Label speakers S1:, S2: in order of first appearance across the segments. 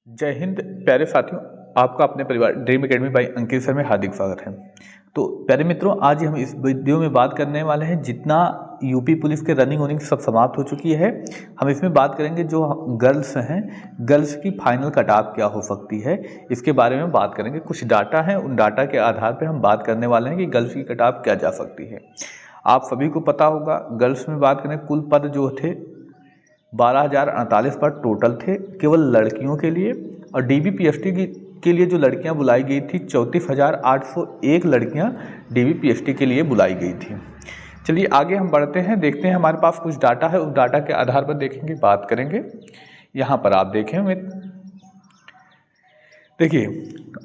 S1: जय हिंद प्यारे साथियों, आपका अपने परिवार dream academy by Ankit sir में हार्दिक स्वागत है। तो प्यारे मित्रों, आज हम इस वीडियो में बात करने वाले हैं, जितना यूपी पुलिस के रनिंग वनिंग सब समाप्त हो चुकी है, हम इसमें बात करेंगे जो गर्ल्स हैं, गर्ल्स की फाइनल कट ऑफ क्या हो सकती है, इसके बारे में बात करेंगे। कुछ डाटा है, उन डाटा के आधार पर हम बात करने वाले हैं कि गर्ल्स की कट ऑफ क्या जा सकती है। आप सभी को पता होगा, गर्ल्स में बात करें, कुल पद जो थे 12,048 पर टोटल थे केवल लड़कियों के लिए, और डीबीपीएसटी के लिए जो लड़कियां बुलाई गई थी 34,801 लड़कियां डीबीपीएसटी के लिए बुलाई गई थी। चलिए आगे हम बढ़ते हैं, देखते हैं हमारे पास कुछ डाटा है, उस डाटा के आधार पर देखेंगे, बात करेंगे। यहाँ पर आप देखें, देखिए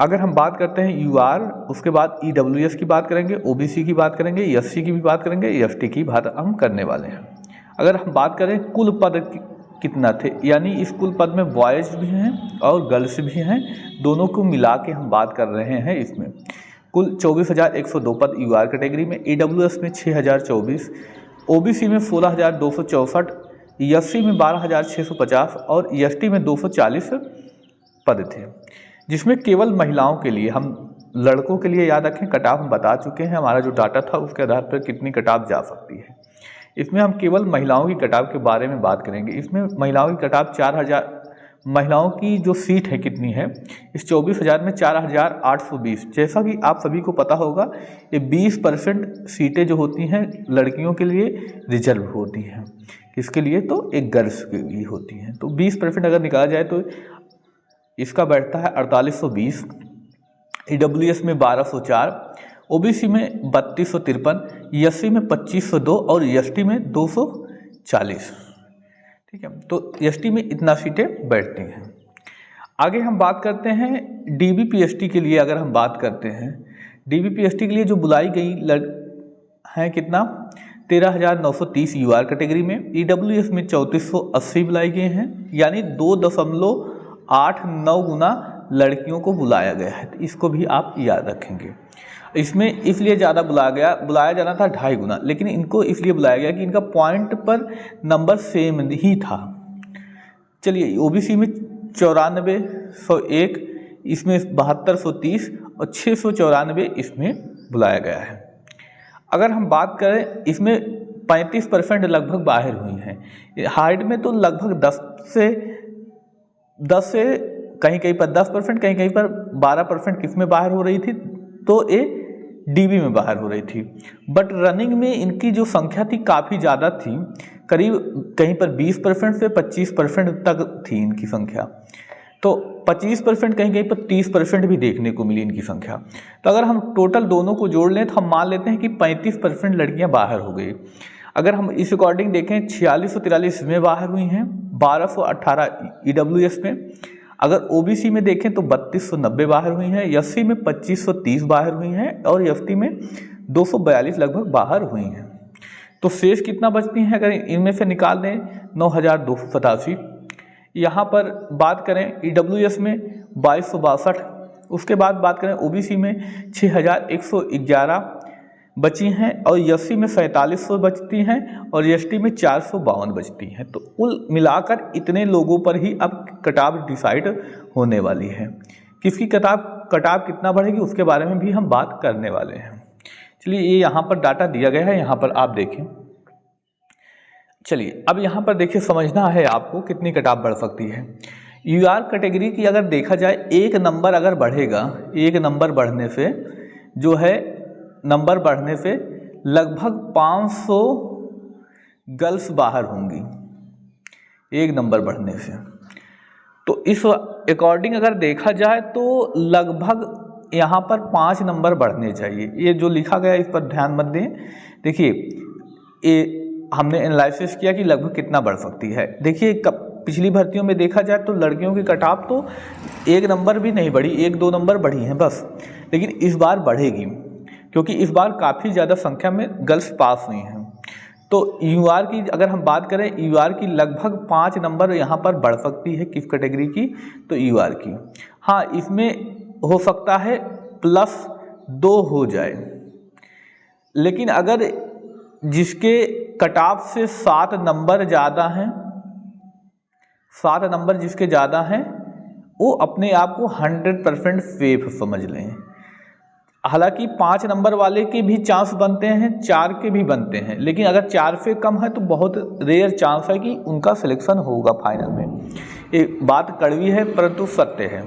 S1: अगर हम बात करते हैं यूआर, उसके बाद ईडब्ल्यूएस की बात करेंगे, ओबीसी की बात करेंगे, एससी की भी बात करेंगे, एसटी की बात हम करने वाले हैं। अगर हम बात करें कुल पद कितना थे, यानी इस कुल पद में बॉयज़ भी हैं और गर्ल्स भी हैं, दोनों को मिला के हम बात कर रहे हैं। इसमें कुल 24,102 पद यूआर कैटेगरी में, ईडब्ल्यूएस में 6,024, ओबीसी में 16,264, एससी में 12,650 और एसटी में 240 पद थे, जिसमें केवल महिलाओं के लिए, हम लड़कों के लिए याद रखें कट ऑफ हम बता चुके हैं, हमारा जो डाटा था उसके आधार पर कितनी कट ऑफ जा सकती है। इसमें हम केवल महिलाओं की कट ऑफ के बारे में बात करेंगे। इसमें महिलाओं की कट ऑफ 4,000, महिलाओं की जो सीट है कितनी है, इस 24,000 में 4,820। जैसा कि आप सभी को पता होगा, ये 20% सीटें जो होती हैं लड़कियों के लिए रिजर्व होती हैं। किसके लिए? तो एक गर्ल्स के लिए होती हैं। तो 20% अगर निकाला जाए तो इसका बैठता है 4,820, ईडब्ल्यूएस में 1,204, ओबीसी में 3,253, एससी में 2,502 और एसटी में 240। ठीक है, तो एसटी में इतना सीटें बैठती हैं। आगे हम बात करते हैं डीबीपीएसटी के लिए। अगर हम बात करते हैं डीबीपीएसटी के लिए जो बुलाई गई हैं कितना, 13,930 यूआर कैटेगरी में, ईडब्ल्यूएस में 3,480 बुलाई गए हैं, यानी 2.89 गुना लड़कियों को बुलाया गया है। तो इसको भी आप याद रखेंगे। इसमें इसलिए ज़्यादा बुलाया जाना था 2.5 गुना, लेकिन इनको इसलिए बुलाया गया कि इनका पॉइंट पर नंबर सेम ही था। चलिए, ओबीसी में 94,101, इसमें 7230 और 694 इसमें बुलाया गया है। अगर हम बात करें, इसमें 35% लगभग बाहर हुई हैं। हाइट में तो लगभग 10 से कहीं कहीं पर 10%, कहीं कहीं पर 12% किसमें बाहर हो रही थी, तो ये डीबी में बाहर हो रही थी। बट रनिंग में इनकी जो संख्या थी काफ़ी ज़्यादा थी, करीब कहीं पर 20% से 25% तक थी इनकी संख्या। तो 25%, कहीं कहीं पर 30% भी देखने को मिली इनकी संख्या। तो अगर हम टोटल दोनों को जोड़ लें तो हम मान लेते हैं कि 35% लड़कियां बाहर हो गई। अगर हम इस अकॉर्डिंग देखें, 4643 में बाहर हुई हैं, 1218 ईडब्ल्यूएस में। अगर ओबीसी में देखें तो 3290 बाहर हुई हैं, एससी में 2530 बाहर हुई हैं और एसटी में 242 लगभग बाहर हुई हैं। तो शेष कितना बचती हैं अगर इनमें से निकाल दें, 9,287। यहाँ पर बात करें ईडब्ल्यूएस में 2262, उसके बाद बात करें ओबीसी में 6,111 बची हैं और एससी में 4700 बचती हैं और एसटी में 452 बचती हैं। तो कुल मिलाकर इतने लोगों पर ही अब कट ऑफ डिसाइड होने वाली है। किसकी कट ऑफ कितना बढ़ेगी उसके बारे में भी हम बात करने वाले हैं। चलिए, ये यहाँ पर डाटा दिया गया है, यहाँ पर आप देखें। चलिए अब यहाँ पर देखिए, समझना है आपको कितनी कट ऑफ बढ़ सकती है। यूआर कैटेगरी की अगर देखा जाए, एक नंबर अगर बढ़ेगा, एक नंबर बढ़ने से जो है, नंबर बढ़ने से लगभग 500 गर्ल्स बाहर होंगी, एक नंबर बढ़ने से। तो इस अकॉर्डिंग अगर देखा जाए तो लगभग यहाँ पर 5 नंबर बढ़ने चाहिए। ये जो लिखा गया इस पर ध्यान मत दें। देखिए, ये हमने एनालिसिस किया कि लगभग कितना बढ़ सकती है। देखिए, पिछली भर्तियों में देखा जाए तो लड़कियों की कट ऑफ तो एक नंबर भी नहीं बढ़ी, 1-2 नंबर बढ़ी हैं बस, लेकिन इस बार बढ़ेगी क्योंकि इस बार काफ़ी ज़्यादा संख्या में गर्ल्स पास हुई हैं। तो यूआर की अगर हम बात करें, यूआर की लगभग 5 नंबर यहाँ पर बढ़ सकती है। किस कैटेगरी की? तो यूआर की। हाँ, इसमें हो सकता है +2 हो जाए, लेकिन अगर जिसके कट ऑफ से 7 नंबर ज़्यादा हैं, 7 नंबर जिसके ज़्यादा हैं वो अपने आप को 100% सेफ समझ लें। हालांकि 5 नंबर वाले के भी चांस बनते हैं, 4 के भी बनते हैं, लेकिन अगर 4 से कम है तो बहुत रेयर चांस है कि उनका सिलेक्शन होगा फाइनल में। ये बात कड़वी है परंतु सत्य है।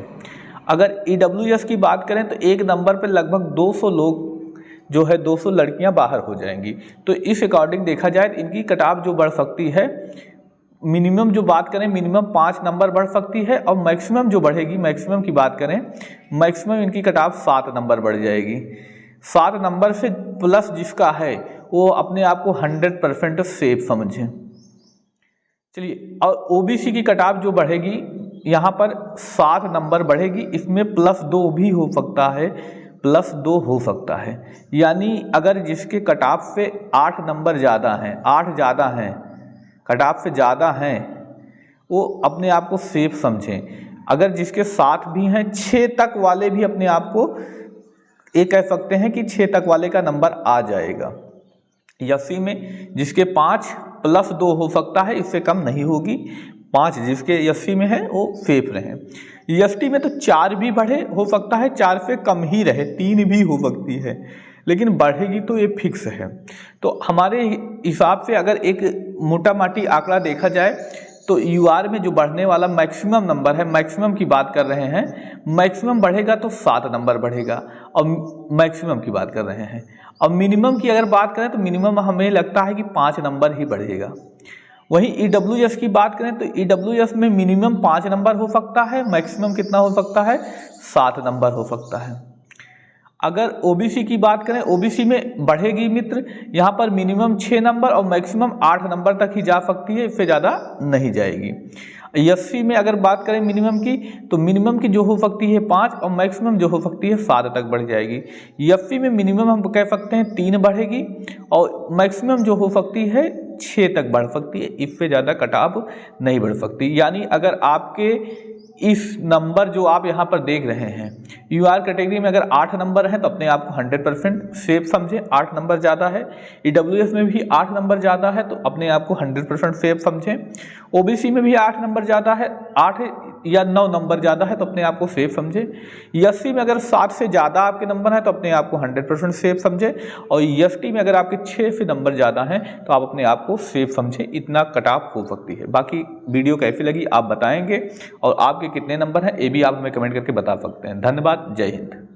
S1: अगर EWS की बात करें तो एक नंबर पर लगभग 200 लोग जो है 200 लड़कियां बाहर हो जाएंगी। तो इस अकॉर्डिंग देखा जाए तो इनकी कट ऑफ जो बढ़ सकती है, मिनिमम जो बात करें मिनिमम 5 नंबर बढ़ सकती है, और मैक्सिमम जो बढ़ेगी, मैक्सिमम की बात करें, मैक्सिमम इनकी कट ऑफ 7 नंबर बढ़ जाएगी। 7 नंबर से प्लस जिसका है वो अपने आप को 100% सेफ समझें। चलिए, और OBC की कट ऑफ जो बढ़ेगी यहाँ पर 7 नंबर बढ़ेगी, इसमें +2 भी हो सकता है, +2 हो सकता है। यानी अगर जिसके कट ऑफ से 8 नंबर ज़्यादा हैं, 8 ज़्यादा हैं, कट ऑफ से ज़्यादा हैं, वो अपने आप को सेफ समझें। अगर जिसके 7 भी हैं, 6 तक वाले भी अपने आप को ये कह सकते हैं कि 6 तक वाले का नंबर आ जाएगा। एससी में जिसके 5 +2 हो सकता है, इससे कम नहीं होगी। 5 जिसके एससी में है वो सेफ रहें। एसटी में तो 4 भी बढ़े हो सकता है, 4 से कम ही रहे, 3 भी हो सकती है, लेकिन बढ़ेगी तो ये फिक्स है। तो हमारे हिसाब से अगर एक मोटा माटी आंकड़ा देखा जाए तो यूआर में जो बढ़ने वाला मैक्सिमम नंबर है, मैक्सिमम की बात कर रहे हैं, मैक्सिमम बढ़ेगा तो 7 नंबर बढ़ेगा, और मैक्सिमम की बात कर रहे हैं। और मिनिमम की अगर बात करें तो मिनिमम हमें लगता है कि 5 नंबर ही बढ़ेगा। वहीं EWS की बात करें तो EWS में मिनिमम 5 नंबर हो सकता है, मैक्सिमम कितना हो सकता है, 7 नंबर हो सकता है। अगर OBC की बात करें, OBC में बढ़ेगी मित्र, यहाँ पर मिनिमम 6 नंबर और मैक्सिमम 8 नंबर तक ही जा सकती है, इससे ज़्यादा नहीं जाएगी। SC में अगर बात करें मिनिमम की, तो मिनिमम की जो हो सकती है 5 और मैक्सिमम जो हो सकती है 7 तक बढ़ जाएगी। FC में मिनिमम हम कह सकते हैं 3 बढ़ेगी और मैक्सिमम जो हो सकती है 6 तक बढ़ सकती है, इससे ज़्यादा कट ऑफ नहीं बढ़ सकती। यानी अगर आपके इस नंबर जो आप यहाँ पर देख रहे हैं, यूआर कैटेगरी में अगर 8 नंबर हैं तो अपने आप को 100% सेफ समझें, 8 नंबर ज़्यादा है। EWS में भी 8 नंबर ज़्यादा है तो अपने आप को 100% सेफ समझें। OBC में भी 8 नंबर ज़्यादा है, 8 या 9 नंबर ज़्यादा है तो अपने आप को सेफ समझें। SC में अगर 7 से ज़्यादा आपके नंबर हैं तो अपने आप को 100% सेफ समझें, और ST में अगर आपके 6 से नंबर ज़्यादा हैं तो आप अपने आप को सेफ समझें। इतना कट ऑफ हो सकती है। बाकी वीडियो कैसी लगी आप बताएंगे, और आपके कितने नंबर हैं ये भी आप हमें कमेंट करके बता सकते हैं। धन्यवाद, जय हिंद।